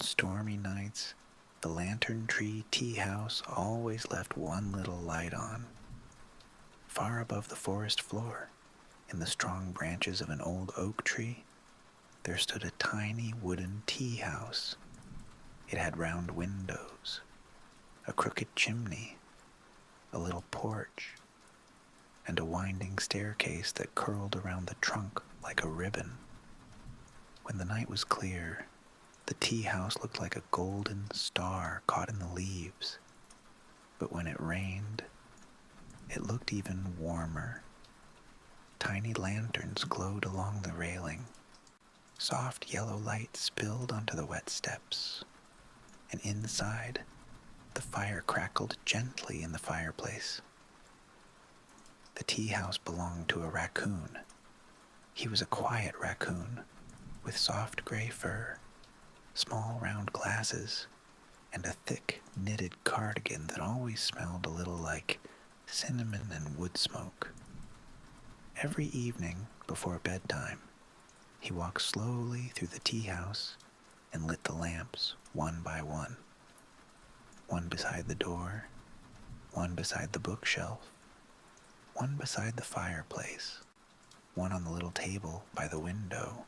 stormy nights, the lantern tree tea house always left one little light on. Far above the forest floor, in the strong branches of an old oak tree, there stood a tiny wooden tea house. It had round windows, a crooked chimney, a little porch, and a winding staircase that curled around the trunk like a ribbon. When the night was clear, the tea house looked like a golden star caught in the leaves. But when it rained, it looked even warmer. Tiny lanterns glowed along the railing. Soft yellow light spilled onto the wet steps, and inside, the fire crackled gently in the fireplace. The tea house belonged to a raccoon. He was a quiet raccoon, with soft gray fur, small round glasses, and a thick knitted cardigan that always smelled a little like cinnamon and wood smoke. Every evening before bedtime, he walked slowly through the tea house and lit the lamps one by one. One beside the door, one beside the bookshelf, one beside the fireplace, one on the little table by the window,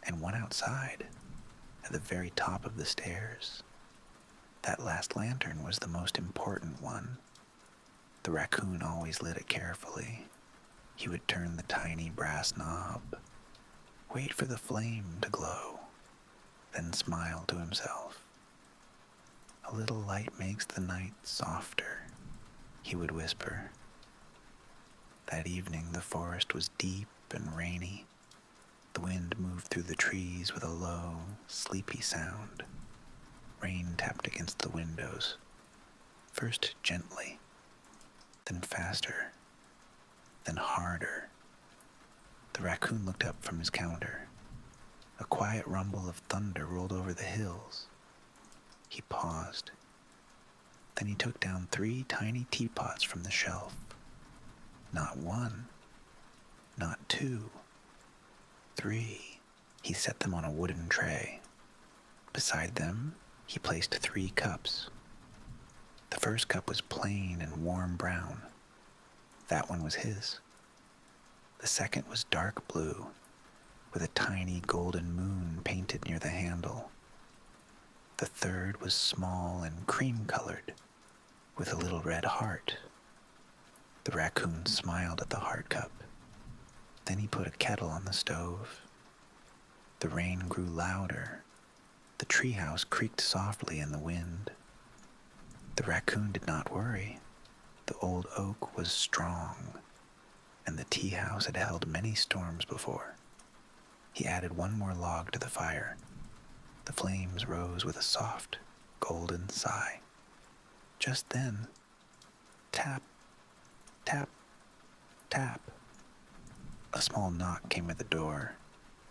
and one outside, at the very top of the stairs. That last lantern was the most important one. The raccoon always lit it carefully. He would turn the tiny brass knob, wait for the flame to glow, then smile to himself. "A little light makes the night softer," he would whisper. That evening the forest was deep and rainy. The wind moved through the trees with a low, sleepy sound. Rain tapped against the windows, first gently, then faster, then harder. The raccoon looked up from his counter. A quiet rumble of thunder rolled over the hills. He paused. Then he took down 3 tiny teapots from the shelf. Not 1, not 2, 3. He set them on a wooden tray. Beside them, he placed 3 cups. The first cup was plain and warm brown. That one was his. The second was dark blue, with a tiny golden moon painted near the handle. The third was small and cream-colored, with a little red heart. The raccoon smiled at the heart cup. Then he put a kettle on the stove. The rain grew louder. The treehouse creaked softly in the wind. The raccoon did not worry. The old oak was strong, and the tea house had held many storms before. He added 1 more log to the fire. The flames rose with a soft, golden sigh. Just then, tap, tap, tap. A small knock came at the door.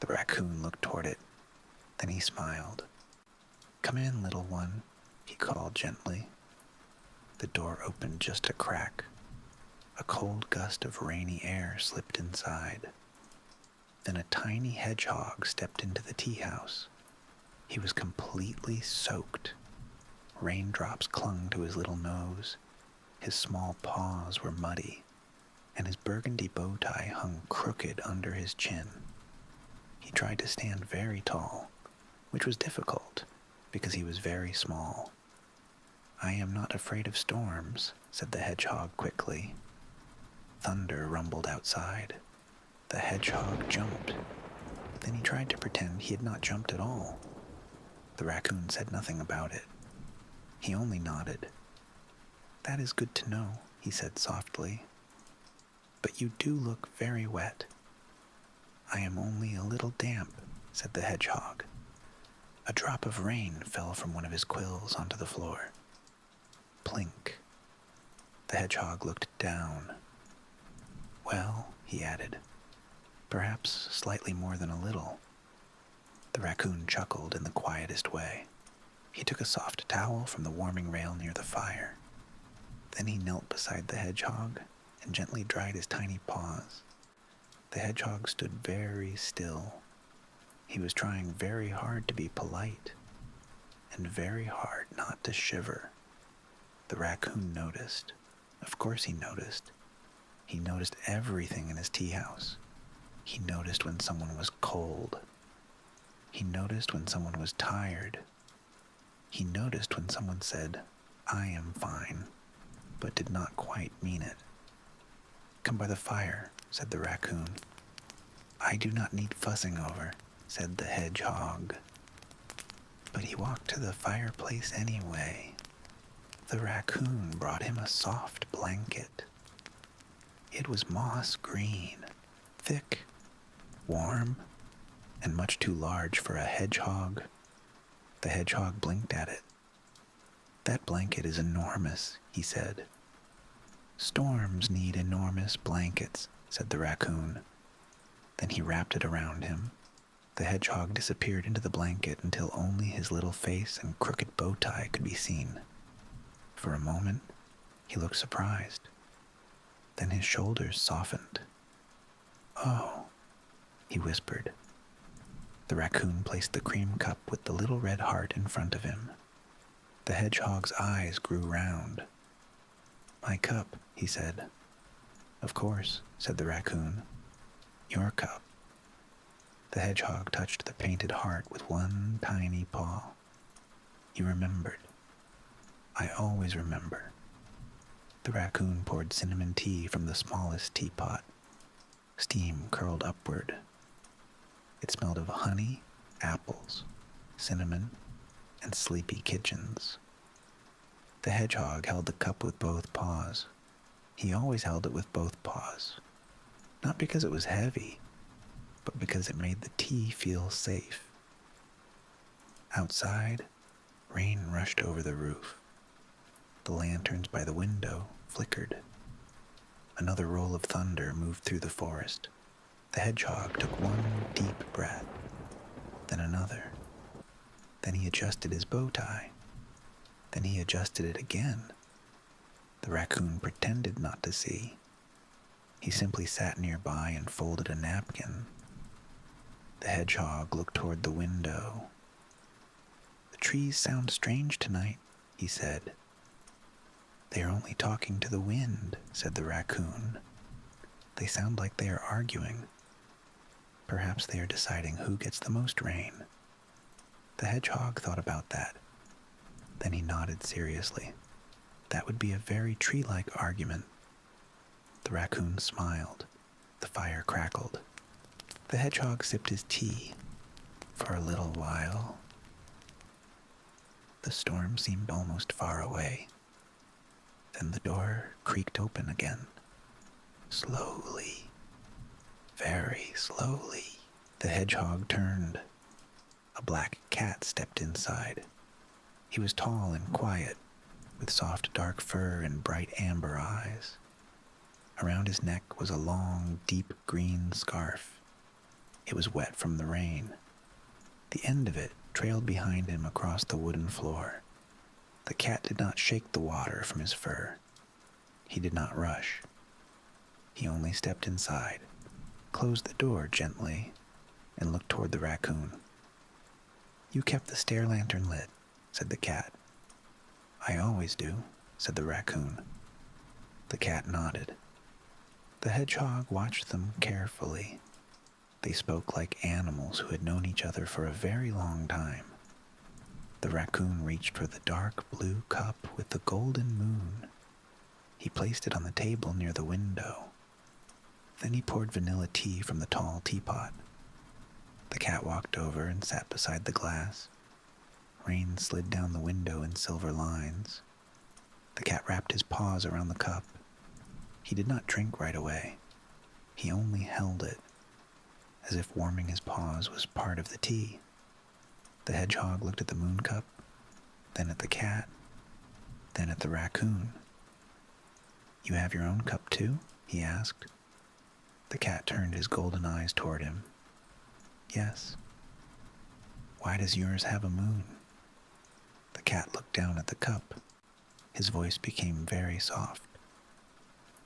The raccoon looked toward it. Then he smiled. "Come in, little one," he called gently. The door opened just a crack. A cold gust of rainy air slipped inside. Then a tiny hedgehog stepped into the tea house. He was completely soaked. Raindrops clung to his little nose. His small paws were muddy, and his burgundy bow tie hung crooked under his chin. He tried to stand very tall, which was difficult because he was very small. "I am not afraid of storms," said the hedgehog quickly. Thunder rumbled outside. The hedgehog jumped. Then he tried to pretend he had not jumped at all. The raccoon said nothing about it. He only nodded. "That is good to know," he said softly. "But you do look very wet." "I am only a little damp," said the hedgehog. A drop of rain fell from one of his quills onto the floor. Plink. The hedgehog looked down. "Well," he added, "perhaps slightly more than a little." The raccoon chuckled in the quietest way. He took a soft towel from the warming rail near the fire. Then he knelt beside the hedgehog and gently dried his tiny paws. The hedgehog stood very still. He was trying very hard to be polite. and very hard not to shiver. The raccoon noticed. Of course he noticed. He noticed everything in his tea house. He noticed when someone was cold. He noticed when someone was tired. He noticed when someone said, "I am fine," but did not quite mean it. "Come by the fire," said the raccoon. "I do not need fussing over," said the hedgehog. But he walked to the fireplace anyway. The raccoon brought him a soft blanket. It was moss green, thick, warm, and much too large for a hedgehog. The hedgehog blinked at it. "That blanket is enormous," he said. "Storms need enormous blankets," said the raccoon. Then he wrapped it around him. The hedgehog disappeared into the blanket until only his little face and crooked bow tie could be seen. For a moment, he looked surprised. Then his shoulders softened. "Oh," he whispered. The raccoon placed the cream cup with the little red heart in front of him. The hedgehog's eyes grew round. "My cup," he said. "Of course," said the raccoon. "Your cup." The hedgehog touched the painted heart with one tiny paw. He remembered. "I always remember." The raccoon poured cinnamon tea from the smallest teapot. Steam curled upward. It smelled of honey, apples, cinnamon, and sleepy kitchens. The hedgehog held the cup with both paws. He always held it with both paws. Not because it was heavy, but because it made the tea feel safe. Outside, rain rushed over the roof. The lanterns by the window flickered. Another roll of thunder moved through the forest. The hedgehog took one deep breath, then another. Then he adjusted his bow tie. Then he adjusted it again. The raccoon pretended not to see. He simply sat nearby and folded a napkin. The hedgehog looked toward the window. "The trees sound strange tonight," he said. "They are only talking to the wind," said the raccoon. "They sound like they are arguing. Perhaps they are deciding who gets the most rain." The hedgehog thought about that. Then he nodded seriously. "That would be a very tree-like argument." The raccoon smiled. The fire crackled. The hedgehog sipped his tea. For a little while, the storm seemed almost far away. Then the door creaked open again. Slowly, very slowly, the hedgehog turned. A black cat stepped inside. He was tall and quiet, with soft dark fur and bright amber eyes. Around his neck was a long, deep green scarf. It was wet from the rain. The end of it trailed behind him across the wooden floor. The cat did not shake the water from his fur. He did not rush. He only stepped inside, closed the door gently, and looked toward the raccoon. "You kept the stair lantern lit," said the cat. "I always do," said the raccoon. The cat nodded. The hedgehog watched them carefully. They spoke like animals who had known each other for a very long time. The raccoon reached for the dark blue cup with the golden moon. He placed it on the table near the window. Then he poured vanilla tea from the tall teapot. The cat walked over and sat beside the glass. Rain slid down the window in silver lines. The cat wrapped his paws around the cup. He did not drink right away. He only held it, as if warming his paws was part of the tea. The hedgehog looked at the moon cup, then at the cat, then at the raccoon. "You have your own cup too?" he asked. The cat turned his golden eyes toward him. "Yes." "Why does yours have a moon?" The cat looked down at the cup. His voice became very soft.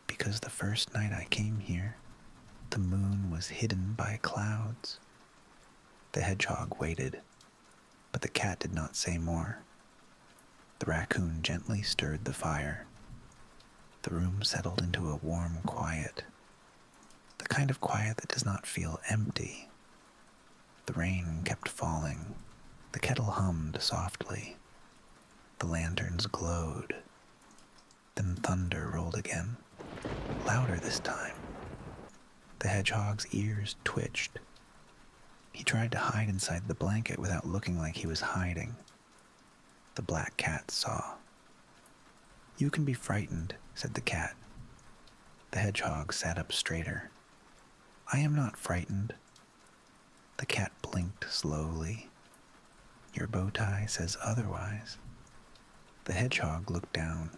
"Because the first night I came here, the moon was hidden by clouds." The hedgehog waited. But the cat did not say more. The raccoon gently stirred the fire. The room settled into a warm quiet, the kind of quiet that does not feel empty. The rain kept falling. The kettle hummed softly. The lanterns glowed. Then thunder rolled again, louder this time. The hedgehog's ears twitched. He tried to hide inside the blanket without looking like he was hiding. The black cat saw. "You can be frightened," said the cat. The hedgehog sat up straighter. "I am not frightened." The cat blinked slowly. "Your bow tie says otherwise." The hedgehog looked down.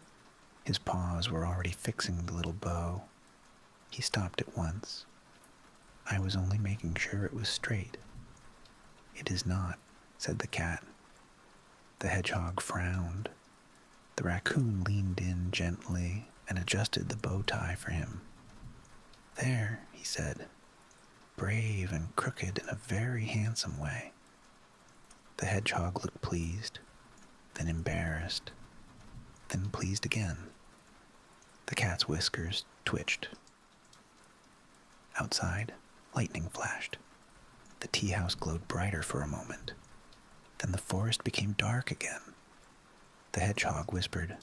His paws were already fixing the little bow. He stopped at once. "I was only making sure it was straight." "It is not," said the cat. The hedgehog frowned. The raccoon leaned in gently and adjusted the bow tie for him. "There," he said, "brave and crooked in a very handsome way." The hedgehog looked pleased, then embarrassed, then pleased again. The cat's whiskers twitched. Outside, lightning flashed. The tea house glowed brighter for a moment. Then the forest became dark again. The hedgehog whispered,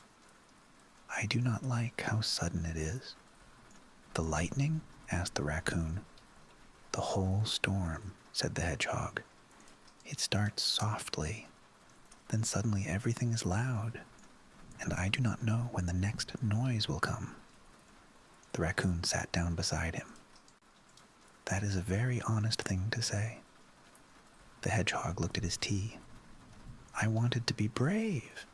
"I do not like how sudden it is." "The lightning?" asked the raccoon. "The whole storm," said the hedgehog. "It starts softly, then suddenly everything is loud, and I do not know when the next noise will come." The raccoon sat down beside him. "That is a very honest thing to say." The hedgehog looked at his tea. "I wanted to be brave."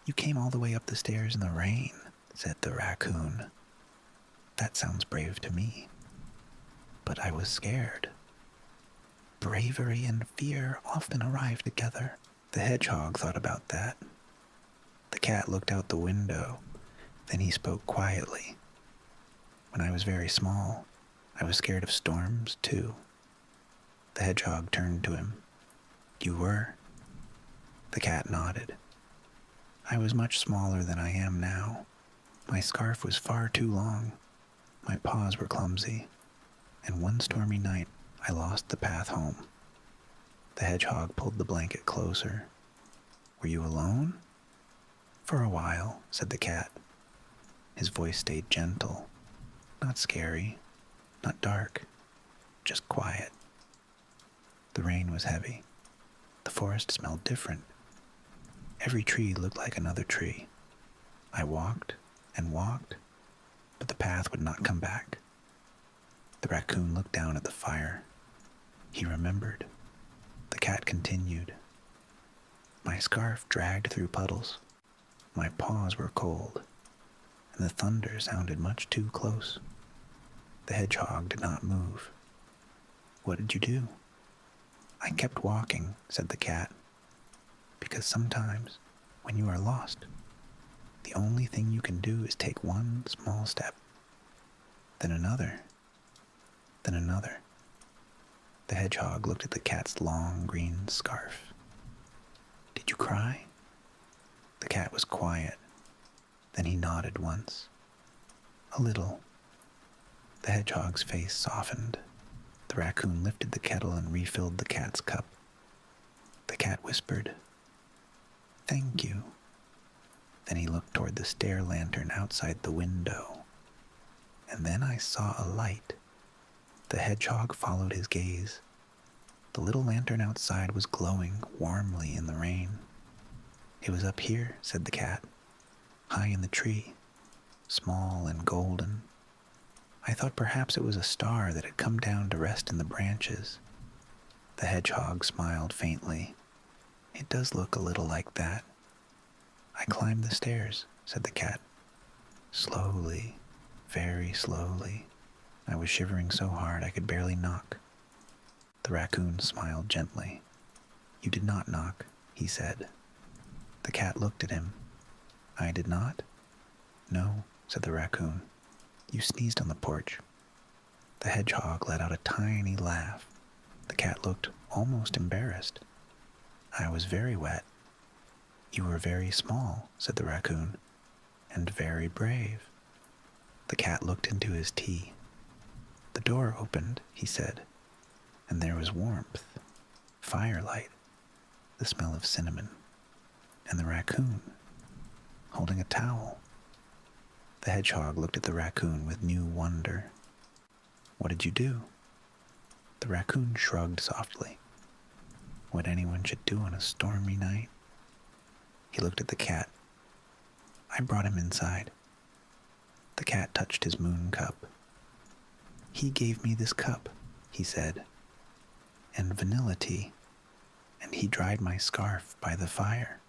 "You came all the way up the stairs in the rain," said the raccoon. "That sounds brave to me." "But I was scared." "Bravery and fear often arrive together." The hedgehog thought about that. The cat looked out the window. Then he spoke quietly. "When I was very small, I was scared of storms, too." The hedgehog turned to him. "You were?" The cat nodded. "I was much smaller than I am now. My scarf was far too long. My paws were clumsy. And one stormy night, I lost the path home." The hedgehog pulled the blanket closer. "Were you alone?" "For a while," said the cat. His voice stayed gentle. Not scary, not dark, just quiet. The rain was heavy. The forest smelled different. Every tree looked like another tree. I walked and walked, but the path would not come back. The raccoon looked down at the fire. He remembered. The cat continued. "My scarf dragged through puddles. My paws were cold, and the thunder sounded much too close." The hedgehog did not move. "What did you do?" "I kept walking," said the cat, "because sometimes, when you are lost, the only thing you can do is take one small step, then another, then another." The hedgehog looked at the cat's long green scarf. "Did you cry?" The cat was quiet. Then he nodded once. "A little." The hedgehog's face softened. The raccoon lifted the kettle and refilled the cat's cup. The cat whispered, "Thank you." Then he looked toward the stair lantern outside the window. And then I saw a light. The hedgehog followed his gaze. The little lantern outside was glowing warmly in the rain. "It was up here," said the cat, "high in the tree, small and golden. I thought perhaps it was a star that had come down to rest in the branches." The hedgehog smiled faintly. "It does look a little like that." "I climbed the stairs," said the cat. "Slowly, very slowly. I was shivering so hard I could barely knock." The raccoon smiled gently. "You did not knock," he said. The cat looked at him. "I did not?" "No," said the raccoon. "You sneezed on the porch." The hedgehog let out a tiny laugh. The cat looked almost embarrassed. I was very wet. You were very small, said the raccoon, and very brave. The cat looked into his tea. The door opened, he said, and there was warmth, firelight, the smell of cinnamon, and the raccoon, holding a towel. The hedgehog looked at the raccoon with new wonder. What did you do? The raccoon shrugged softly. What anyone should do on a stormy night. He looked at the cat. I brought him inside. The cat touched his moon cup. He gave me this cup, he said, and vanilla tea, and he dried my scarf by the fire.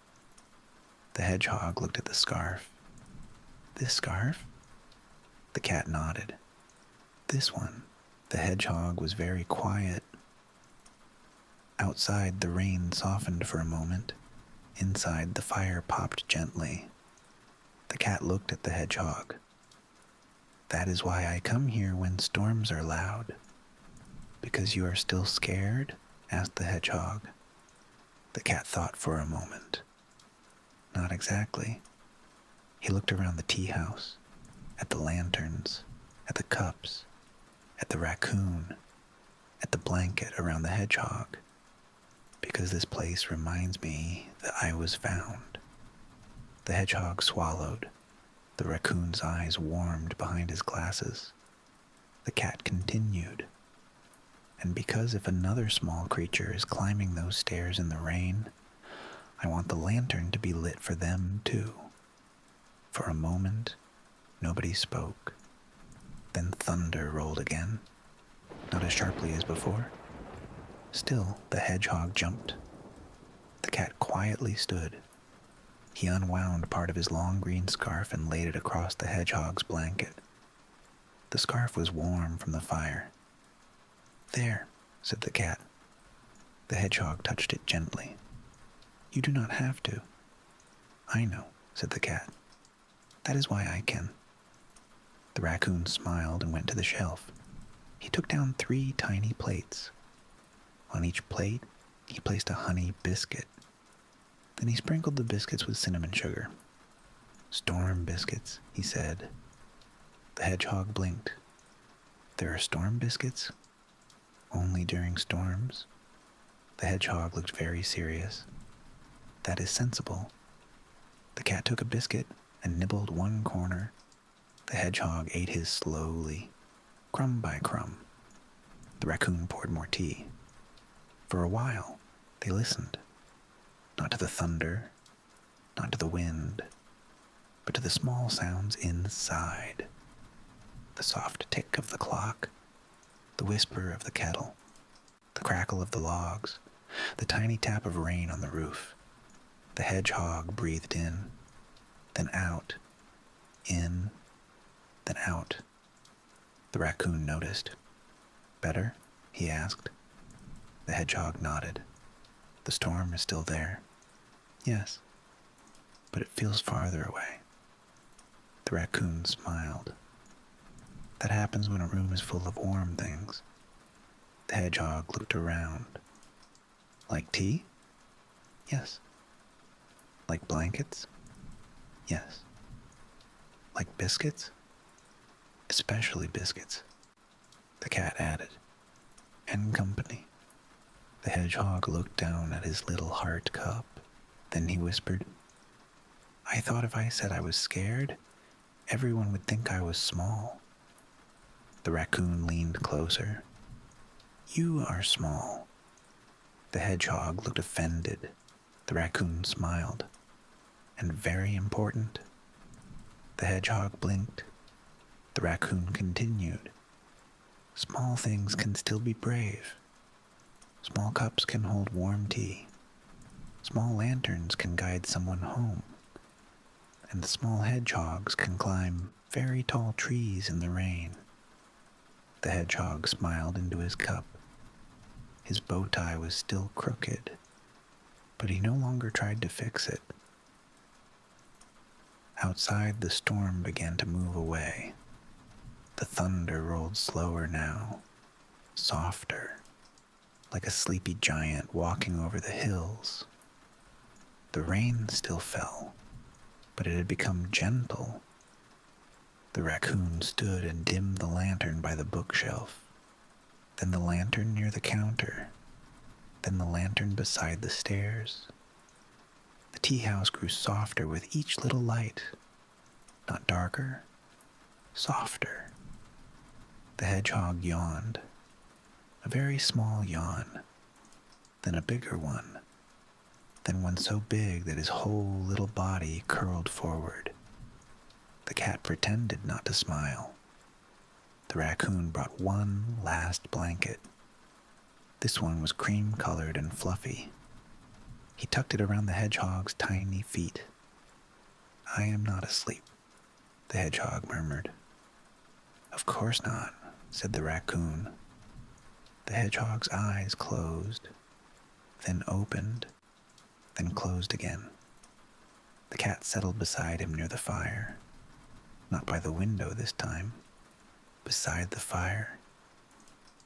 The hedgehog looked at the scarf. This scarf? The cat nodded. This one. The hedgehog was very quiet. Outside, the rain softened for a moment. Inside, the fire popped gently. The cat looked at the hedgehog. That is why I come here when storms are loud. Because you are still scared? Asked the hedgehog. The cat thought for a moment. Not exactly. He looked around the tea house, at the lanterns, at the cups, at the raccoon, at the blanket around the hedgehog. Because this place reminds me that I was found. The hedgehog swallowed. The raccoon's eyes warmed behind his glasses. The cat continued. And because if another small creature is climbing those stairs in the rain, I want the lantern to be lit for them too. For a moment, nobody spoke. Then thunder rolled again, not as sharply as before. Still, the hedgehog jumped. The cat quietly stood. He unwound part of his long green scarf and laid it across the hedgehog's blanket. The scarf was warm from the fire. There, said the cat. The hedgehog touched it gently. You do not have to. I know, said the cat. That is why I can. The raccoon smiled and went to the shelf. He took down 3 tiny plates. On each plate, he placed a honey biscuit. Then he sprinkled the biscuits with cinnamon sugar. Storm biscuits, he said. The hedgehog blinked. There are storm biscuits? Only during storms? The hedgehog looked very serious. That is sensible. The cat took a biscuit and nibbled one corner. The hedgehog ate his slowly, crumb by crumb. The raccoon poured more tea. For a while, they listened. Not to the thunder, not to the wind, but to the small sounds inside. The soft tick of the clock, the whisper of the kettle, the crackle of the logs, the tiny tap of rain on the roof. The hedgehog breathed in, then out, in, then out. The raccoon noticed. Better? He asked. The hedgehog nodded. The storm is still there. Yes, but it feels farther away. The raccoon smiled. That happens when a room is full of warm things. The hedgehog looked around. Like tea? Yes. Like blankets? Yes. Like biscuits? Especially biscuits. The cat added. And company. The hedgehog looked down at his little heart cup. Then he whispered, I thought if I said I was scared, everyone would think I was small. The raccoon leaned closer. You are small. The hedgehog looked offended. The raccoon smiled. And very important. The hedgehog blinked. The raccoon continued. Small things can still be brave. Small cups can hold warm tea. Small lanterns can guide someone home. And the small hedgehogs can climb very tall trees in the rain. The hedgehog smiled into his cup. His bow tie was still crooked, but he no longer tried to fix it. Outside, the storm began to move away. The thunder rolled slower now, softer, like a sleepy giant walking over the hills The rain still fell, but it had become gentle. The raccoon stood and dimmed the lantern by the bookshelf, then the lantern near the counter, then the lantern beside the stairs. The tea house grew softer with each little light, not darker, softer. The hedgehog yawned, a very small yawn, then a bigger one, then one so big that his whole little body curled forward. The cat pretended not to smile. The raccoon brought one last blanket. This one was cream-colored and fluffy. He tucked it around the hedgehog's tiny feet. "I am not asleep," the hedgehog murmured. "Of course not," said the raccoon. The hedgehog's eyes closed, then opened, then closed again. The cat settled beside him near the fire. Not by the window this time. Beside the fire.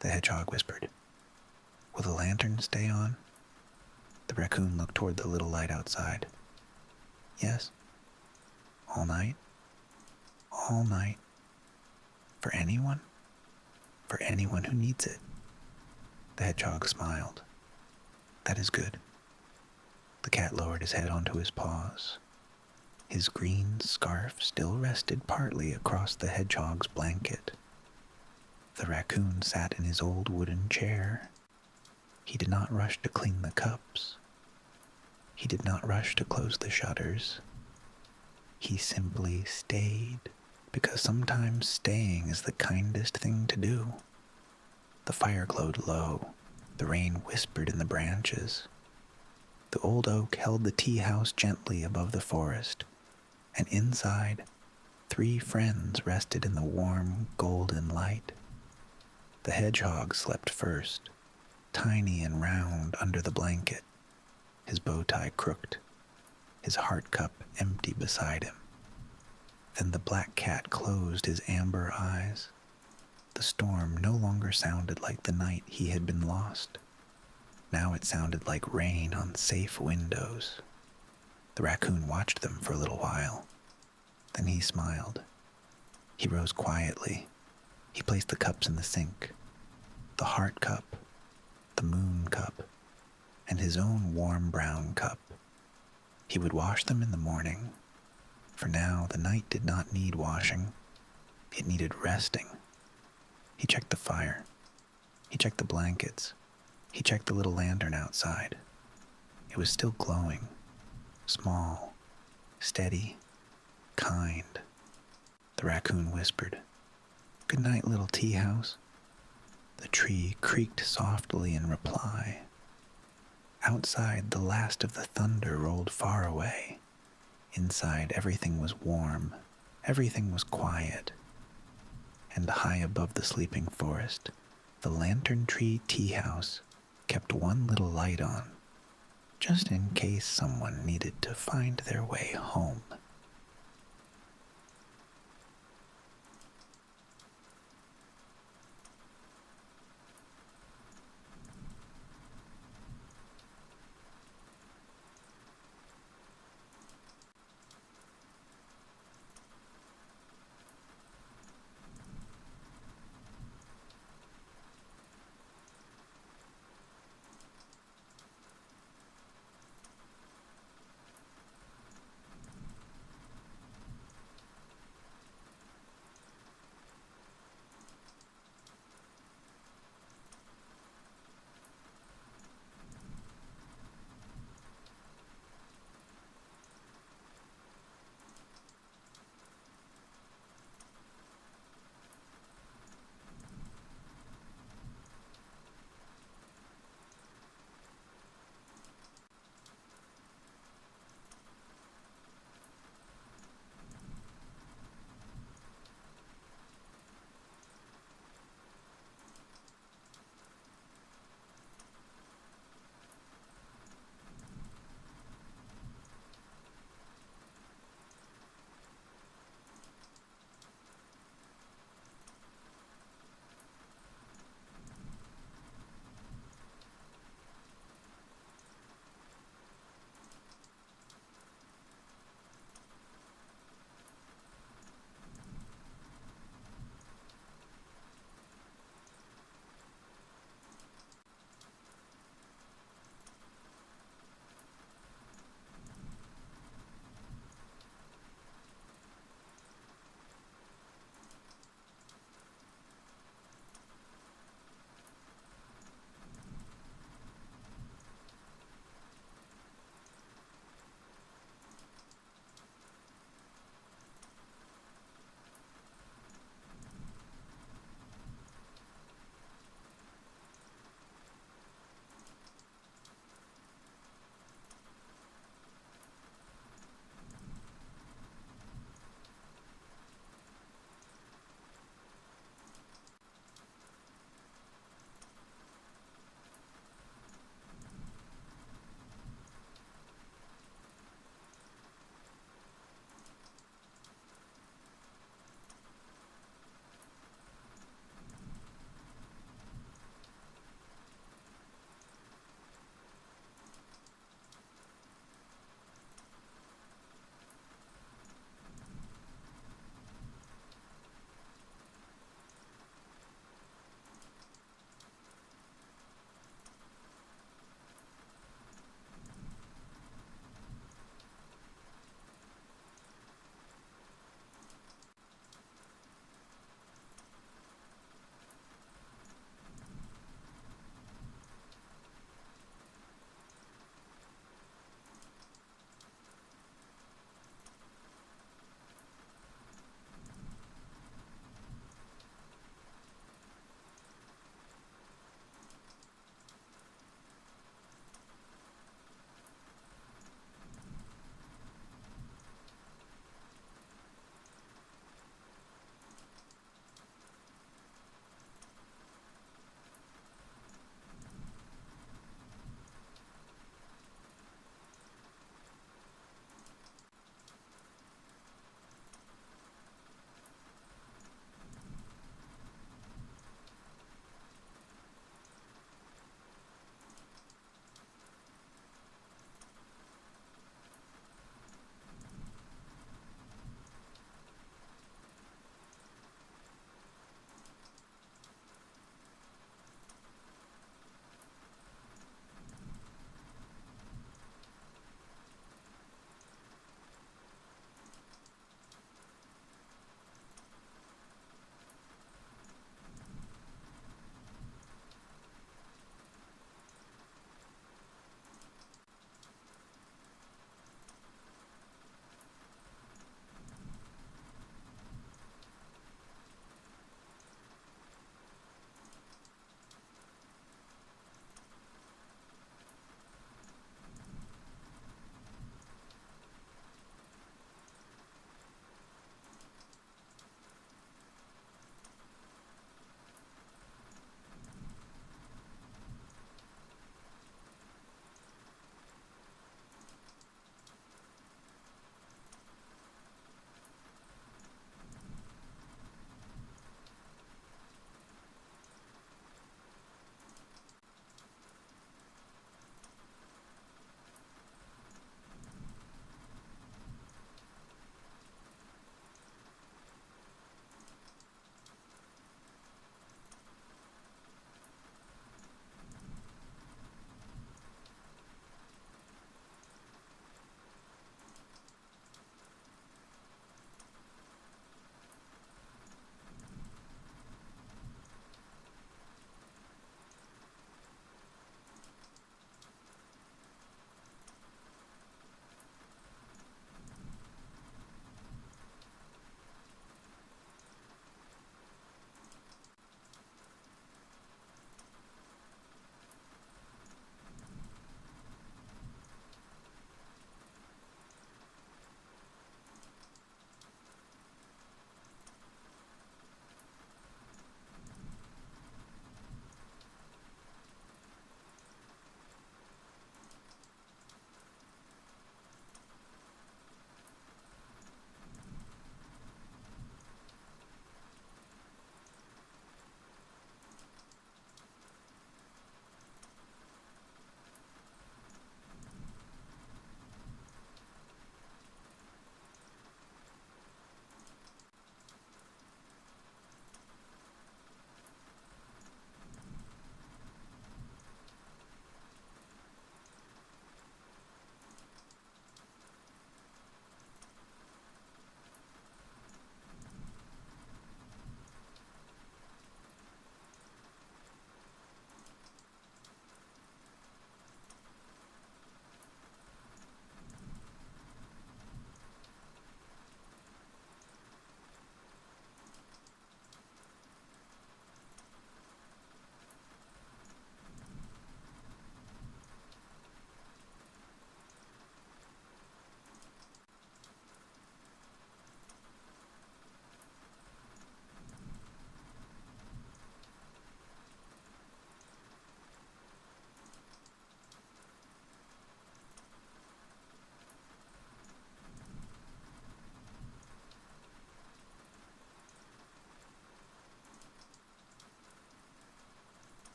The hedgehog whispered, "Will the lantern stay on?" The raccoon looked toward the little light outside. "Yes." "All night?" "All night." "For anyone?" "For anyone who needs it." The hedgehog smiled. "That is good." The cat lowered his head onto his paws. His green scarf still rested partly across the hedgehog's blanket. The raccoon sat in his old wooden chair. He did not rush to clean the cups. He did not rush to close the shutters. He simply stayed, because sometimes staying is the kindest thing to do. The fire glowed low. The rain whispered in the branches. The old oak held the tea house gently above the forest, and inside, 3 friends rested in the warm, golden light. The hedgehog slept first, tiny and round under the blanket, his bow tie crooked, his heart cup empty beside him. Then the black cat closed his amber eyes. The storm no longer sounded like the night he had been lost. Now it sounded like rain on safe windows. The raccoon watched them for a little while. Then he smiled. He rose quietly. He placed the cups in the sink. The heart cup, the moon cup, and his own warm brown cup. He would wash them in the morning. For now, the night did not need washing. It needed resting. He checked the fire. He checked the blankets. He checked the little lantern outside. It was still glowing, small, steady, kind. The raccoon whispered, "Good night, little tea house." The tree creaked softly in reply. Outside, the last of the thunder rolled far away. Inside, everything was warm. Everything was quiet. And high above the sleeping forest, the lantern tree tea house kept one little light on, just in case someone needed to find their way home.